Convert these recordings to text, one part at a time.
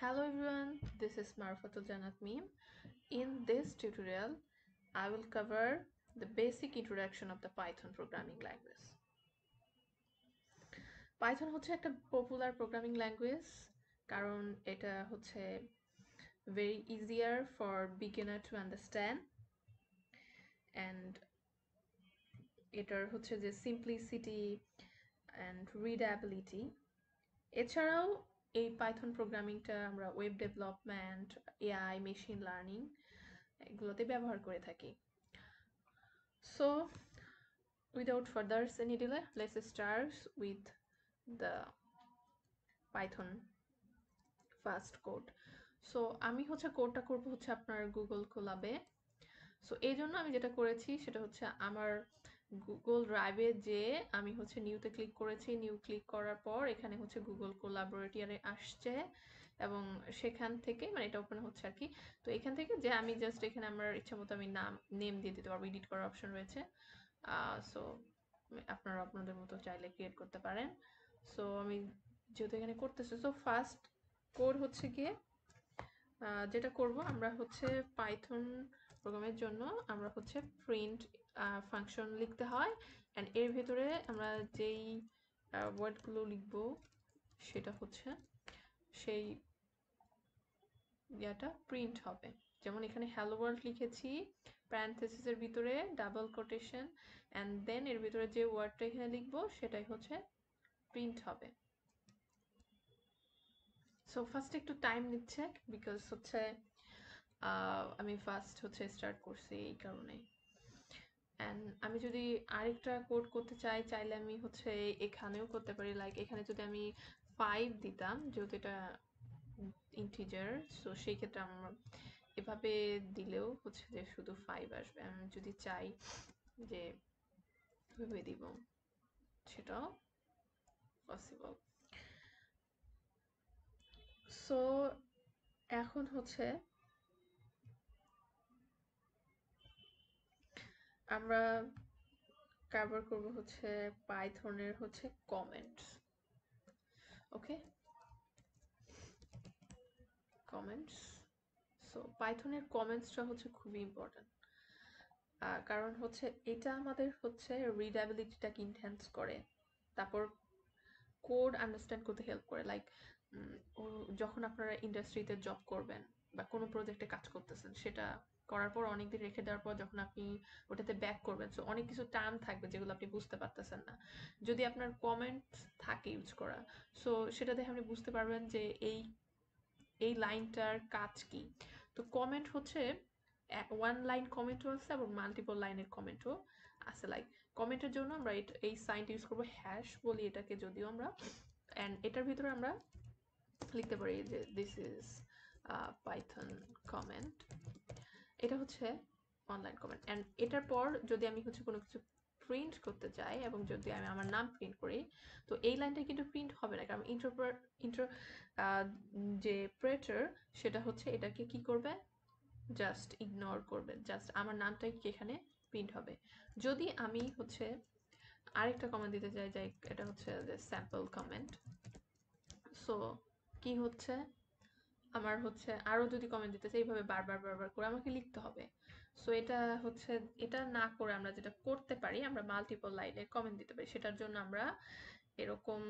Hello everyone, this is Marfatul Janat Meme. In this tutorial, I will cover the basic introduction of the Python programming language. Python হচ্ছে একটা popular programming language কারণ এটা হচ্ছে very easier for beginner to understand and এটার হচ্ছে যে simplicity and readability এছাড়াও এই পাইথন প্রোগ্রামিংটা আমরা web development AI machine learning এগুলোতে ব্যবহার করে থাকি so without further any delay let's start with the python first code so আমি হচ্ছে কোডটা করব হচ্ছে আপনার গুগল কোলাবে সো এই জন্য আমি যেটা করেছি সেটা হচ্ছে আমার গুগল ড্রাইভে যে আমি হচ্ছে নিউতে ক্লিক করেছি নিউ ক্লিক করার পর এখানে হচ্ছে গুগল কোলাবোরেটরে আসছে এবং সেখান থেকে মানে এটা ওপেন হচ্ছে আর কি তো এখান থেকে যে আমি জাস্ট এখানে আমার ইচ্ছা মতো আমি নেম দিয়ে দিতে পারবো এডিট করার অপশন রয়েছে সো আপনারা আপনাদের মতো চাইলে ক্রিয়েট করতে পারেন সো আমি যেহেতু এখানে করতেছি সো ফার্স্ট কোড হচ্ছে গিয়ে যেটা করব আমরা হচ্ছে পাইথন প্রোগ্রামের জন্য আমরা হচ্ছে প্রিন্ট ফাংশন লিখতে হয় অ্যান্ড এর ভেতরে আমরা যেই ওয়ার্ডগুলো লিখব সেটা হচ্ছে সেই ইয়াটা প্রিন্ট হবে যেমন এখানে হ্যালো ওয়ার্ল্ড লিখেছি প্যারেনথেসিসের ভিতরে ডাবল কোটেশন অ্যান্ড দেন এর ভিতরে যে ওয়ার্ডটা এখানে লিখবো সেটাই হচ্ছে প্রিন্ট হবে সো ফার্স্ট একটু টাইম নিচ্ছে বিকজ হচ্ছে আমি ফার্স্ট হচ্ছে স্টার্ট করছি এই কারণে অ্যান্ড আমি যদি আরেকটা কোড করতে চাইলে আমি হচ্ছে এখানেও করতে পারি লাইক এখানে যদি আমি 5 দিতাম যেহেতু এটা ইন্টিজার সো সেই ক্ষেত্রে আমার এভাবে দিলেও হচ্ছে যে শুধু 5 আসবে আমি যদি চাই যে এভাবে দিব সেটাও পসিবল সো এখন হচ্ছে আমরা কভার করব হচ্ছে পাইথনের হচ্ছে কমেন্টস ওকে কমেন্টস সো পাইথনের কমেন্টসটা হচ্ছে খুবই ইম্পর্টেন্ট কারণ হচ্ছে এটা আমাদের হচ্ছে রিডাবিলিটিটাকে ইনহ্যান্স করে তারপর কোড আন্ডারস্ট্যান্ড করতে হেল্প করে লাইক যখন আপনারা ইন্ডাস্ট্রিতে জব করবেন বা কোনো প্রজেক্টে কাজ করতেছেন সেটা করার পর অনেকদিন রেখে দেওয়ার পর যখন আপনি ওটাতে ব্যাক করবেন সো অনেক কিছু টার্ম থাকবে যেগুলো আপনি বুঝতে পারতেছেন না যদি আপনার কমেন্ট থাকে ইউজ করা সো সেটা দেখে আপনি বুঝতে পারবেন যে এই লাইনটার কাজ কি তো কমেন্ট হচ্ছে ওয়ান লাইন কমেন্টও আছে এবং মাল্টিপল লাইনের কমেন্টও আছে লাইক কমেন্টের জন্য আমরা এই সাইনটা ইউজ করবো হ্যাশ বলি এটাকে যদিও আমরা অ্যান্ড এটার ভিতরে আমরা লিখতে পারি যে দিস ইজ পাইথন কমেন্ট এটা হচ্ছে অনলাইন কমেন্ট অ্যান্ড এটার পর যদি আমি হচ্ছে কোনো কিছু প্রিন্ট করতে চাই এবং যদি আমি আমার নাম প্রিন্ট করি তো এই লাইনটা কিন্তু প্রিন্ট হবে না কারণ ইন্টার যে প্রেটার সেটা হচ্ছে এটাকে কি করবে জাস্ট ইগনোর করবে জাস্ট আমার নামটাই কি এখানে প্রিন্ট হবে যদি আমি হচ্ছে আরেকটা কমেন্ট দিতে চাই যে এটা হচ্ছে যে স্যাম্পল কমেন্ট সো কি হচ্ছে আমার হচ্ছে আরো যদি কমেন্ট দিতে চাই এইভাবে বারবার করে আমাকে লিখতে হবে সো এটা হচ্ছে এটা না করে আমরা যেটা করতে পারি আমরা মাল্টিপল লাইনে কমেন্ট দিতে পারি সেটার জন্য আমরা এরকম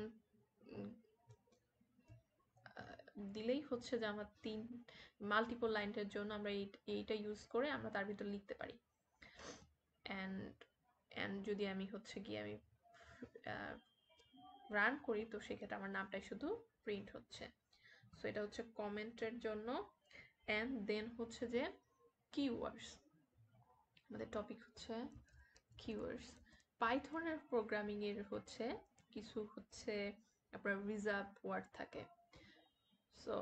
দিলেই হচ্ছে যে আমার মাল্টিপল লাইনের জন্য আমরা এইটা ইউজ করে আমরা তার ভিতর লিখতে পারি অ্যান্ড অ্যান্ড যদি আমি হচ্ছে গিয়ে আমি রান করি তো সেক্ষেত্রে আমার নামটাই শুধু প্রিন্ট হচ্ছে সো এটা হচ্ছে কমেন্টের জন্য অ্যান্ড দেন হচ্ছে যে কিওয়ার্ডস আমাদের টপিক হচ্ছে কিওয়ার্ডস পাইথনের প্রোগ্রামিং এর হচ্ছে কিছু হচ্ছে আপনার রিজার্ভ ওয়ার্ড থাকে সো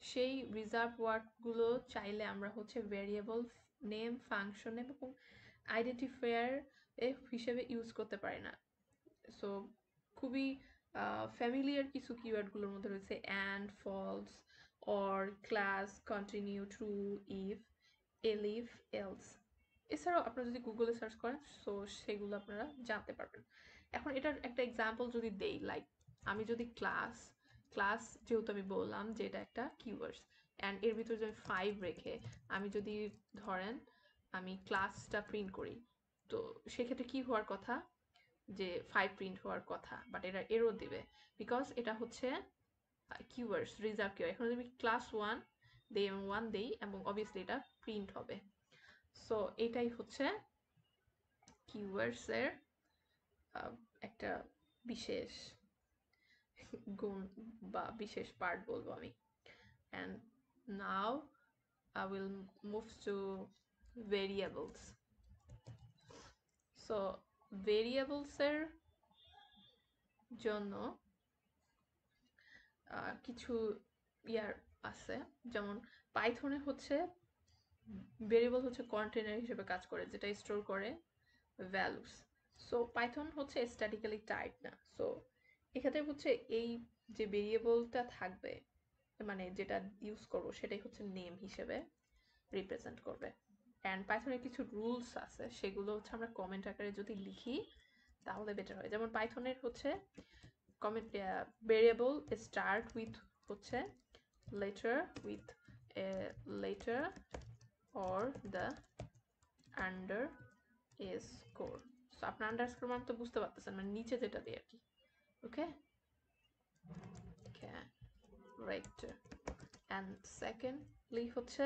সেই রিজার্ভ ওয়ার্ডগুলো চাইলে আমরা হচ্ছে ভেরিয়েবল নেম ফাংশন এবং আইডেন্টিফায়ার হিসেবে ইউজ করতে পারি না সো খুবই ফ্যামিলিয়ার কিছু কিওয়ার্ডগুলোর মধ্যে রয়েছে and false or class continue true if elif else এছাড়াও আপনারা যদি গুগলে সার্চ করেন সো সেগুলো আপনারা জানতে পারবেন এখন এটার একটা এক্সাম্পল যদি দেই লাইক আমি যদি ক্লাস ক্লাস যেহেতু আমি বললাম যে এটা একটা কিওয়ার্ডস, অ্যান্ড এর ভিতরে যদি 5 রেখে আমি যদি ধরেন আমি ক্লাসটা প্রিন্ট করি, তো সেক্ষেত্রে কি হওয়ার কথা, যে 5 প্রিন্ট হওয়ার কথা, বাট এটা এরর দিবে বিকজ এটা হচ্ছে কিওয়ার্ডস রিজার্ভ কিওয়ার্ড। এখন যদি ক্লাস 1 দেই এবং 1 দেই এবং অবভিয়াসলি এটা প্রিন্ট হবে। সো এটাই হচ্ছে কিওয়ার্ডস এর একটা বিশেষ গুণ বা বিশেষ পার্ট বলবো আমি। And now I will move to variables. So variables এর জন্য কিছু ইয়ার আছে, যেমন পাইথনে হচ্ছে ভেরিয়েবল হচ্ছে কন্টেনার হিসেবে কাজ করে যেটা স্টোর করে ভ্যালুস। সো পাইথন হচ্ছে স্ট্যাটিক্যালি টাইপ না। সো এক্ষেত্রে হচ্ছে এই যে ভেরিয়েবলটা থাকবে, মানে যেটা ইউজ করবো সেটাই হচ্ছে নেম হিসেবে রিপ্রেজেন্ট করবে। অ্যান্ড পাইথনের কিছু রুলস আছে, সেগুলো হচ্ছে আমরা কমেন্ট আকারে যদি লিখি তাহলে বেটার হয়। যেমন পাইথনের হচ্ছে কমেন্ট ভেরিয়েবল স্টার্ট উইথ হচ্ছে letter with letter or the under score. So আপনার আন্ডারস্কোর মানে তো বুঝতে পারতেছেন, মানে নিচে যেটা দিয়ে আর কি। ওকে, ক্যারেক্টার। অ্যান্ড সেকেন্ডলি হচ্ছে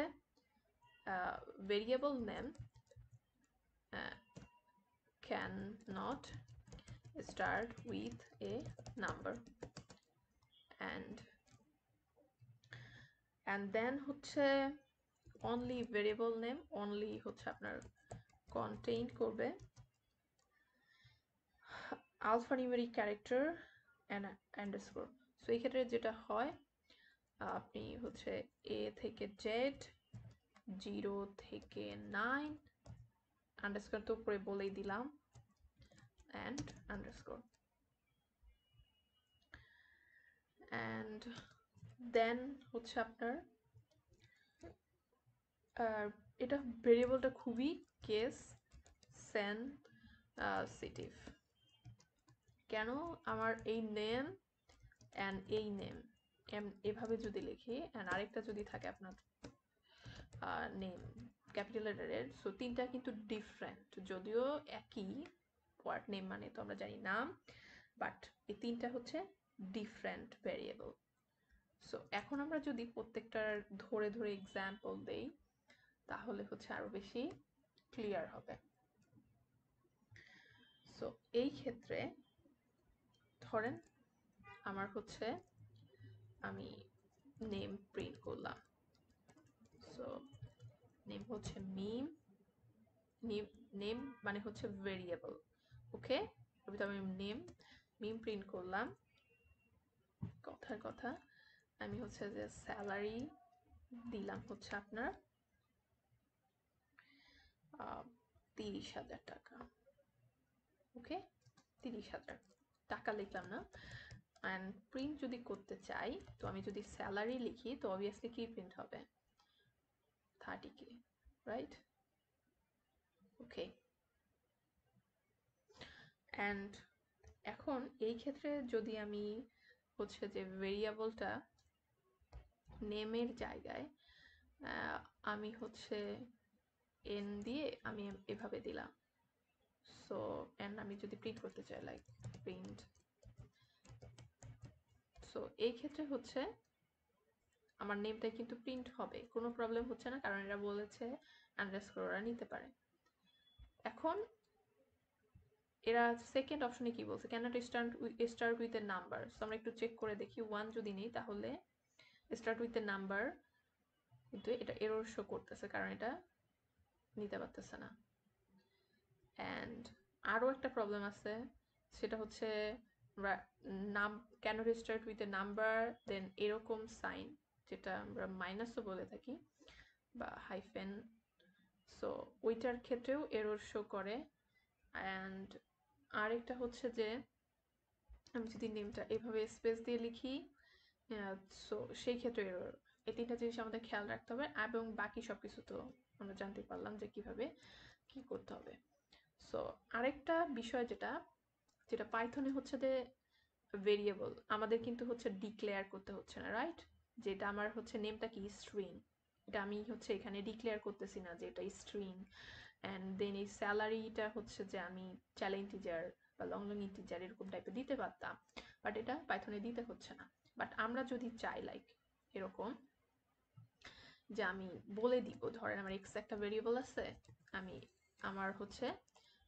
variable name cannot start with a number, and then হচ্ছে only variable name only হচ্ছে আপনার contain করবে alphanumeric character and underscore. So এই ক্ষেত্রে যেটা হয়, আপনি হচ্ছে A থেকে Z, 0 থেকে 9, আন্ডারস্কোর তো উপরে বলেই দিলাম, and underscore. And then হচ্ছে আপনার এটা ভেরিয়েবলটা খুবই কেস সেনসিটিভ। কেন? আমার এই নেম অ্যান্ড এই নেম এভাবে যদি লিখি অ্যান্ড আরেকটা যদি থাকে আপনার নেম ক্যাপিটাল লেটারের, সো তিনটা কিন্তু ডিফারেন্ট, যদিও একই ওয়ার্ড নেম মানে তো আমরা জানি নাম, বাট এই তিনটা হচ্ছে ডিফারেন্ট ভেরিয়েবল। সো এখন আমরা যদি প্রত্যেকটার ধরে ধরে এক্সাম্পল দেই তাহলে হচ্ছে আরো বেশি ক্লিয়ার হবে। সো এই ক্ষেত্রে ধরেন আমার হচ্ছে আমি নেম প্রিন্ট করলাম, সো নেম হচ্ছে মিম, নেম মানে হচ্ছে ভেরিয়েবল। ওকে, আমি নেম প্রিন্ট করলাম, কথার কথা আমি হচ্ছে যে স্যালারি দিলাম হচ্ছে আপনার 30,000 টাকা। ওকে, 30,000 টাকা লিখলাম না। অ্যান্ড প্রিন্ট যদি করতে চাই, তো আমি যদি স্যালারি লিখি তো অবভিয়াসলি কি প্রিন্ট হবে, 30K, রাইট? ওকে, অ্যান্ড এখন এই ক্ষেত্রে যদি আমি হচ্ছে যে ভেরিয়েবলটা নেমের জায়গায় আমি হচ্ছে এন দিয়ে আমি এভাবে দিলাম, সো এন্ড আমি যদি প্রিন্ট করতে চাই লাইক প্রিন্ট, সো এই ক্ষেত্রে হচ্ছে আমার নেমটা কিন্তু প্রিন্ট হবে, কোনো প্রবলেম হচ্ছে না, কারণ এরা বলেছে আন্ডারস্কোর ওরা নিতে পারে। এখন এরা সেকেন্ড অপশনে কি বলছে, cannot start with a number. So আমরা একটু চেক করে দেখি, 1 যদি নেই তাহলে স্টার্ট উইথ এ নাম্বার, কিন্তু এটা এরর শো করতেছে কারণ এটা নিতে পারতেছে না। অ্যান্ড আরও একটা প্রবলেম আছে, সেটা হচ্ছে নাম cannot start with a number then এরকম সাইন, যেটা আমরা মাইনাসও বলে থাকি বা হাইফেন, সো ওইটার ক্ষেত্রেও এরর শো করে। অ্যান্ড আরেকটা হচ্ছে যে আমি যদি নেমটা এভাবে স্পেস দিয়ে লিখি, সো সেই ক্ষেত্রে এরর। এই তিনটা জিনিস আমাদের খেয়াল রাখতে হবে, এবং বাকি সব কিছু তো আমরা জানতে পারলাম যে কিভাবে কি করতে হবে। সো আরেকটা বিষয় যেটা পাইথনে হচ্ছে যে ভেরিয়েবল আমাদের কিন্তু হচ্ছে ডিক্লেয়ার করতে হচ্ছে না, রাইট? যেটা আমার হচ্ছে নেমটা কি স্ট্রিং, এটা আমি হচ্ছে এখানে ডিক্লেয়ার করতেছি না যে এটা স্ট্রিং। অ্যান্ড দেন এই স্যালারিটা হচ্ছে যে আমি চাইলে ইন্টিজার বা লং লং ইন্টিজার এরকম টাইপের দিতে পারতাম, বাট এটা পাইথনে দিতে হচ্ছে না। বাট আমরা যদি চাই লাইক এরকম যে আমি বলে দিব, ধরেন আমার এক্স একটা ভেরিয়েবল আছে, আমি আমার হচ্ছে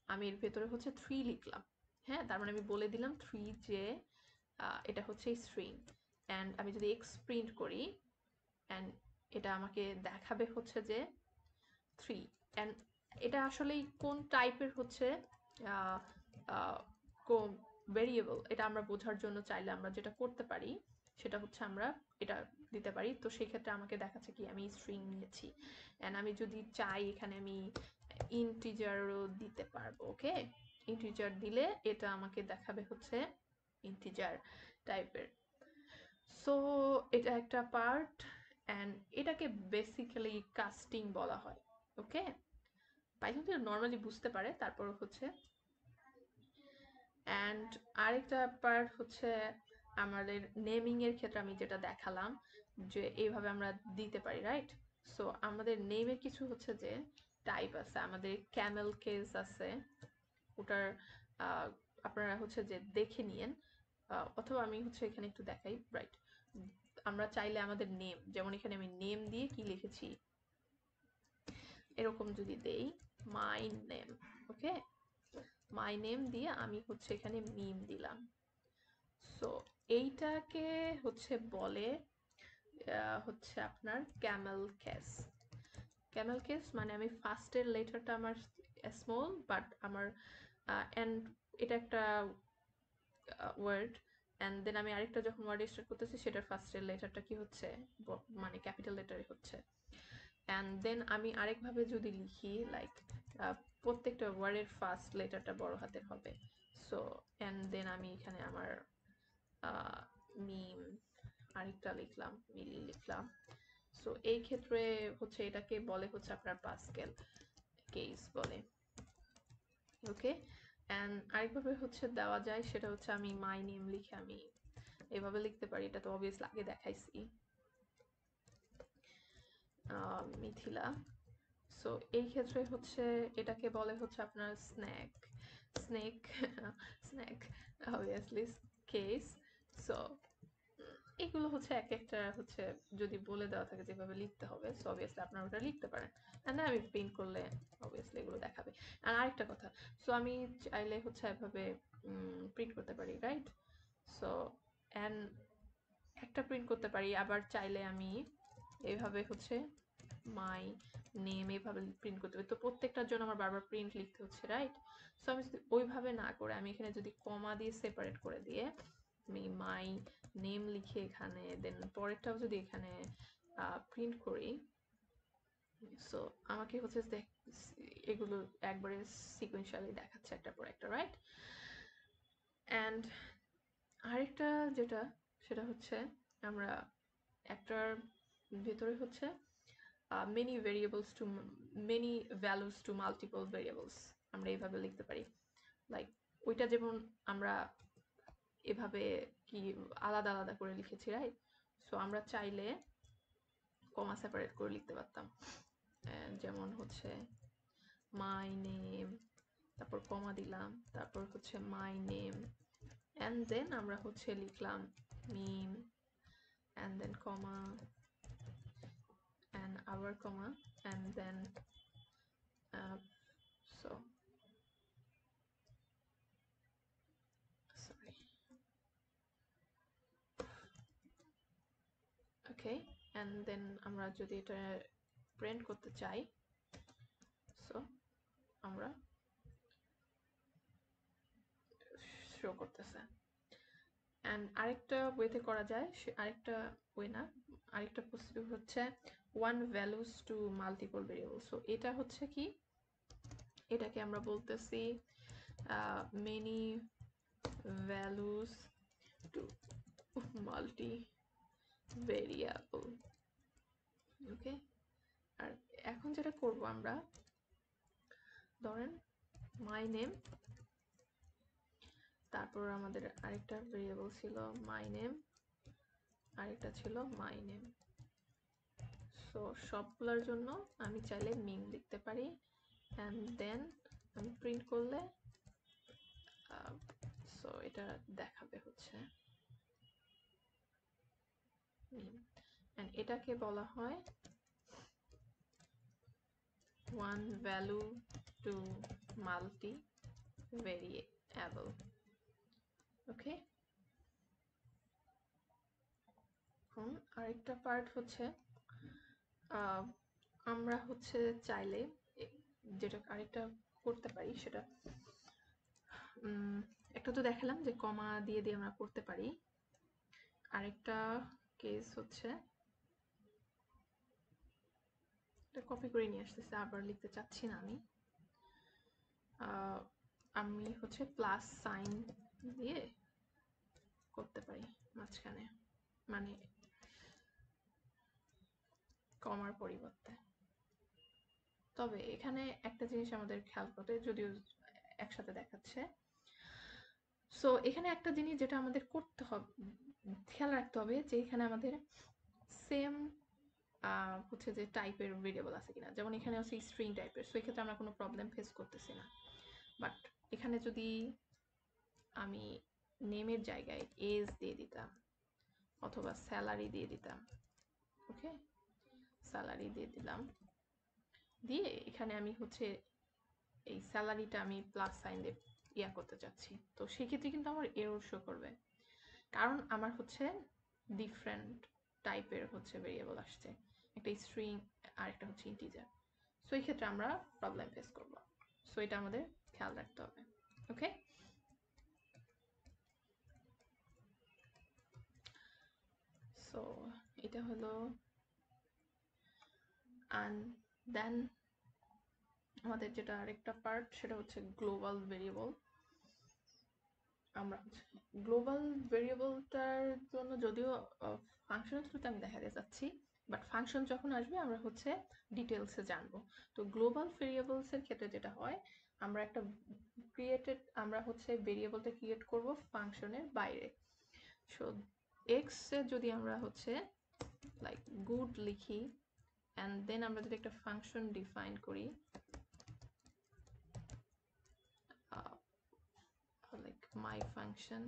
আমি এর ভেতরে হচ্ছে 3 লিখলাম, হ্যাঁ, তার মানে আমি বলে দিলাম 3 যে এটা হচ্ছে স্ট্রিং। অ্যান্ড আমি যদি এক্স প্রিন্ট করি, অ্যান্ড এটা আমাকে দেখাবে হচ্ছে যে 3। অ্যান্ড এটা আসলেই কোন টাইপের হচ্ছে ভেরিয়েবল, এটা আমরা বোঝার জন্য চাইলে আমরা যেটা করতে পারি সেটা হচ্ছে আমরা এটা দিতে পারি। তো সেই ক্ষেত্রে আমাকে দেখাচ্ছে কি আমি স্ট্রিং নিয়েছি। অ্যান্ড আমি যদি চাই এখানে আমি ইন্টিজারও দিতে পারবো, ওকে? ইন্টিজার দিলে এটা আমাকে দেখাবে হচ্ছে ইন্টিজার টাইপের। সো এটা একটা পার্ট, অ্যান্ড এটাকে বেসিক্যালি কাস্টিং বলা হয়, ওকে? পাইথন তো নর্মালি বুঝতে পারে, তারপর হচ্ছে অ্যান্ড আরেকটা পার্ট হচ্ছে আমাদের নেমিং এর ক্ষেত্রে আমি যেটা দেখালাম যে এইভাবে আমরা দিতে পারি, রাইট? সো আমাদের নেমের কিছু হচ্ছে যে টাইপ আছে, আমাদের ক্যামেল কেস আছে, ওটার আপনারা হচ্ছে যে দেখে নিয়েন, অথবা আমি হচ্ছে এখানে একটু দেখাই, রাইট? আমরা চাইলে আমাদের নেম, যেমন এখানে আমি নেম দিয়ে কি লিখেছি এরকম যদি দেই my name, okay, my name দিয়ে আমি হচ্ছে এখানে মিম দিলাম। সো এইটাকে হচ্ছে বলে হচ্ছে আপনার ক্যামেল কেস। ক্যামেল কেস মানে আমি ফার্স্টের লেটারটা আমার স্মল, বাট আমার অ্যান্ড এটা একটা ওয়ার্ড, অ্যান্ড দেন আমি আরেকটা যখন ওয়ার্ড স্টার্ট করতেছি সেটার ফার্স্টের লেটারটা কি হচ্ছে, মানে ক্যাপিটাল লেটারে হচ্ছে। অ্যান্ড দেন আমি আরেকভাবে যদি লিখি লাইক প্রত্যেকটা ওয়ার্ডের ফার্স্ট লেটারটা বড় হাতের হবে। সো অ্যান্ড দেন আমি এখানে আমার মিম আরেকটা লিখলাম, মিল লিখলাম। সো এই ক্ষেত্রে হচ্ছে এটাকে বলে হচ্ছে আপনার পাস্কেল কেস বলে, ওকে? অ্যান্ড আরেকভাবে হচ্ছে দেওয়া যায়, সেটা হচ্ছে আমি মাই নেম লিখে আমি এভাবে লিখতে পারি, এটা তো অবভিয়াসলি আগে দেখাইছি, মিথিলা। সো এই ক্ষেত্রে হচ্ছে এটাকে বলে হচ্ছে আপনার snack, snake, snack obviously case. So এগুলো হচ্ছে এক একটা হচ্ছে যদি বলে দেওয়া থাকে যেভাবে লিখতে হবে, সো অবভিয়াসলি আপনারা ওটা লিখতে পারেন। অ্যান্ড আমি প্রিন্ট করলে অবভিয়াসলি এগুলো দেখাবে। আর আরেকটা কথা, সো আমি চাইলে হচ্ছে এভাবে প্রিন্ট করতে পারি, রাইট? সো অ্যান্ড একটা প্রিন্ট করতে পারি, আবার চাইলে আমি এভাবে হচ্ছে মাই নেম এভাবে প্রিন্ট করতে পারি। তো প্রত্যেকটার জন্য আমার বারবার প্রিন্ট লিখতে হচ্ছে, রাইট? সো আমি যদি ওইভাবে না করে আমি এখানে যদি কমা দিয়ে সেপারেট করে দিয়ে আমি মাই নেম লিখে এখানে দেন পরেরটাও যদি এখানে প্রিন্ট করি, সো আমাকে হচ্ছে এগুলো একবারে সিকোয়েন্সিয়ালি দেখাচ্ছে একটার পর একটা, রাইট? অ্যান্ড আরেকটা যেটা সেটা হচ্ছে আমরা একটার ভেতরে হচ্ছে many variables to many values to multiple variables আমরা এইভাবে লিখতে পারি। লাইক ওইটা যেমন আমরা এভাবে কি আলাদা আলাদা করে লিখেছি, রাইট? সো আমরা চাইলে কমা সেপারেট করে লিখতে পারতাম, যেমন হচ্ছে মাই নেম, তারপর কমা দিলাম, তারপর হচ্ছে মাই নেম, অ্যান্ড দেন আমরা হচ্ছে লিখলাম মিম, and then comma, and our comma, and then so sorry, okay, and then আমরা যদি এটা প্রিন্ট করতে চাই, সো আমরা শো করতেছে। অ্যান্ড আরেকটা ওয়েতে করা যায়, আরেকটা ওয়ে না, আরেকটা প্রসিডিউর হচ্ছে one values to multiple variable. So এটা হচ্ছে কি, এটাকে আমরা বলতেছি many values to multi variable, okay? আর এখন যেটা করব আমরা, ধরেন মাই নেম, তারপর আমাদের আরেকটা ভেরিয়েবল ছিল মাই নেম, আরেকটা ছিল মাই নেম। সো সবগুলোর জন্য আমি চাইলে মিম লিখতে পারি, অ্যান্ড দেন আমি প্রিন্ট করলে সো এটা দেখাবে হচ্ছে মিম, অ্যান্ড এটাকে বলা হয় one value to multi variable. Okay, এখন আরেকটা পার্ট হচ্ছে আমরা হচ্ছে চাইলে যেটা আরেকটা করতে পারি সেটা একটা তো দেখালাম যে কমা দিয়ে দিয়ে আমরা করতে পারি। আরেকটা কেস হচ্ছে, এটা কপি করে নিয়ে আসতেছে, আবার লিখতে চাচ্ছি না আমি। আমি হচ্ছে প্লাস সাইন দিয়ে করতে পারি মাঝখানে, মানে কমার পরিবর্তে। তবে এখানে একটা জিনিস আমাদের খেয়াল করতে, যদিও একসাথে দেখাচ্ছে, সো এখানে একটা জিনিস যেটা আমাদের করতে হবে, খেয়াল রাখতে হবে যে এখানে আমাদের সেম হচ্ছে যে টাইপের ভেরিয়েবল আছে কিনা। যেমন এখানে হচ্ছে স্ট্রিং টাইপের, সো এক্ষেত্রে আমরা কোনো প্রবলেম ফেস করতেছি না। বাট এখানে যদি আমি নেমের জায়গায় এজ দিয়ে দিতাম অথবা স্যালারি দিয়ে দিতাম, ওকে, স্যালারি দিয়ে দিলাম, দিয়ে এখানে আমি হচ্ছে এই স্যালারিটা আমি প্লাস সাইন দিয়ে ইয়া করতে চাচ্ছি, তো সেক্ষেত্রে কিন্তু আমার এরর শো করবে, কারণ আমার হচ্ছে ডিফারেন্ট টাইপের হচ্ছে ভেরিয়েবল আসছে, একটা স্ট্রিং আর একটা হচ্ছে ইন্টিজার। সো এই ক্ষেত্রে আমরা প্রবলেম ফেস করব, সো এটা আমাদের খেয়াল রাখতে হবে। ওকে, সো এটা হলো, অ্যান্ড দেন আমাদের যেটা আরেকটা পার্ট সেটা হচ্ছে গ্লোবাল ভেরিয়েবল। আমরা গ্লোবাল ভেরিয়েবলটার জন্য যদিও ফাংশনের থ্রুতে আমি দেখাতে যাচ্ছি, বাট ফাংশন যখন আসবে আমরা হচ্ছে ডিটেলসে জানবো। তো গ্লোবাল ভেরিয়েবলসের ক্ষেত্রে যেটা হয়, আমরা একটা আমরা হচ্ছে ভেরিয়েবলটা ক্রিয়েট করব ফাংশনের বাইরে। সো এক্স এ যদি আমরা হচ্ছে লাইক গুড লিখি, অ্যান্ড দেন আমরা যদি একটা ফাংশন ডিফাইন করি লাইক মাই ফাংশন,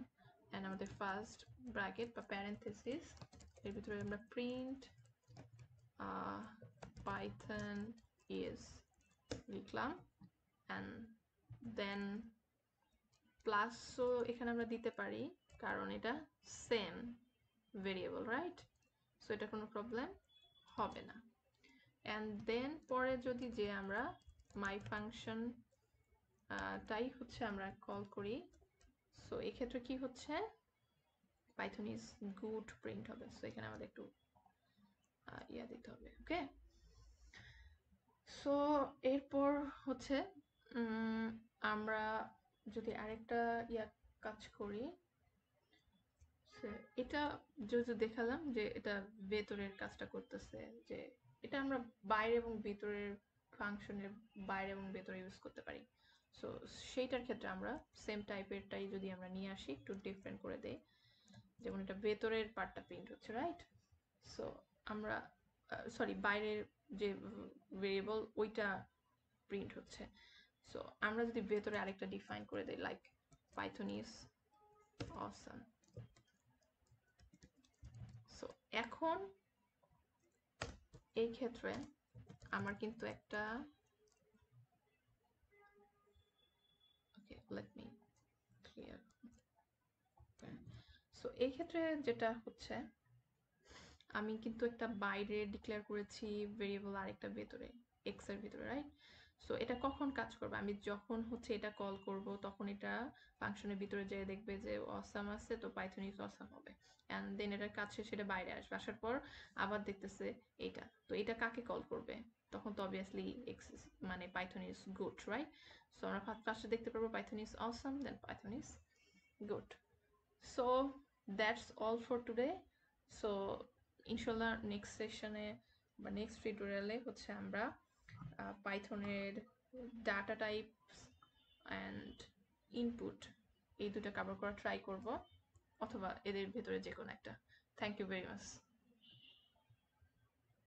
অ্যান্ড আমাদের ফার্স্ট ব্র্যাকেট বা প্যারেন্থেসিস এর ভিতরে আমরা প্রিন্ট পাইথন ইজ লিখলাম, অ্যান্ড দেন প্লাসও এখানে আমরা দিতে পারি কারণ এটা সেম ভেরিয়েবল, রাইট? সো এটা কোনো প্রবলেম হবে না। অ্যান্ড দেন পরে যদি যে আমরা মাই ফাংশন তাই হচ্ছে আমরা কল করি, সো এক্ষেত্রে কি হচ্ছে পাইথন ইজ গুড প্রিন্ট হবে। সো এখানে আমাদের একটু ইয়া দিতে হবে। ওকে, সো এরপর হচ্ছে আমরা যদি আরেকটা ইয়া কাজ করি, এটা যেহেতু দেখালাম যে এটা ভেতরের কাজটা করতেছে, যে এটা আমরা বাইরে এবং ভেতরের ফাংশনের বাইরে এবং ভেতরে ইউজ করতে পারি। সো সেইটার ক্ষেত্রে আমরা সেম টাইপেরটাই যদি আমরা নিয়ে আসি, একটু ডিফারেন্ট করে দেই, যেমন এটা ভেতরের পার্টটা প্রিন্ট হচ্ছে, রাইট? সো আমরা সরি বাইরের যে ভেরিয়েবল ওইটা প্রিন্ট হচ্ছে। সো আমরা যদি ভেতরে আরেকটা ডিফাইন করে দেই like Python is awesome. So এখন এই ক্ষেত্রে আমার কিন্তু একটা let me clear. সো এই ক্ষেত্রে যেটা হচ্ছে আমি কিন্তু একটা বাইরে ডিক্লেয়ার করেছি ভেরিয়েবল, আরেকটা ভেতরে এক্স এর ভিতরে, রাইট? সো এটা কখন কাজ করবে, আমি যখন হচ্ছে এটা কল করব তখন এটা ফাংশনের ভিতরে যেয়ে দেখবে যে অসাম আছে, তো পাইথন ইজ অসাম হবে, অ্যান্ড দেন এটার কাজ শেষে এটা বাইরে আসবে, আসার পর আবার দেখতেছে এটা, তো এটা কাকে কল করবে, তখন তো অবভিয়াসলি এক্স মানে Python is good, right? So আমরা ফার্স্টে দেখতে পারবো Python is awesome, then Python is good. So that's all for today. So ইনশাল্লাহ নেক্সট সেশনে বা নেক্সট টিউটোরিয়ালে হচ্ছে আমরা পাইথনের ডাটা টাইপস অ্যান্ড ইনপুট এই দুটো কভার করা ট্রাই করব, অথবা এদের ভেতরে যে কোনো একটা। Thank you very much.